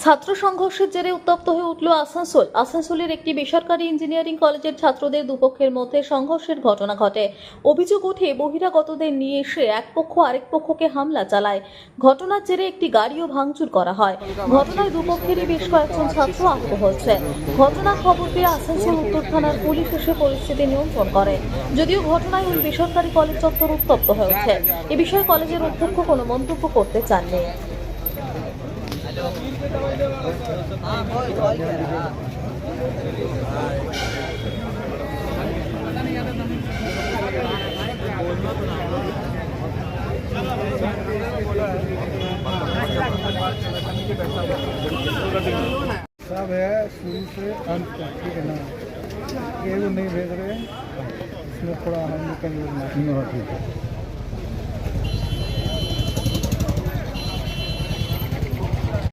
ছাত্র সংঘর্ষের জেরে উত্তপ্ত হয়ে উঠল আসানসোল। আসানসোলের একটি বেসরকারি ইঞ্জিনিয়ারিং কলেজের ছাত্রদের দুপক্ষের মধ্যে সংঘর্ষের ঘটনা ঘটে। অভিযোগ ওঠে বহিরাগতদের নিয়ে এসে এক পক্ষ আরেক পক্ষকে হামলা চালায়। ঘটনার জেরে একটি গাড়িও ভাঙচুর করা হয়। ঘটনায় দুপক্ষেরই বেশ কয়েকজন ছাত্র আহত হয়েছে। ঘটনার খবর পেয়ে আসানসোল উত্তর থানার পুলিশ এসে পরিস্থিতি নিয়ন্ত্রণ করে। যদিও ঘটনায় ওই বেসরকারি কলেজ চত্বর উত্তপ্ত হয়ে ওঠে। এ বিষয়ে কলেজের অধ্যক্ষ কোনো মন্তব্য করতে চাননি। सब है शुरू से अंत तक, ठीक है ना। ये नहीं भेज रहे, इसमें थोड़ा हम कहीं ठीक है।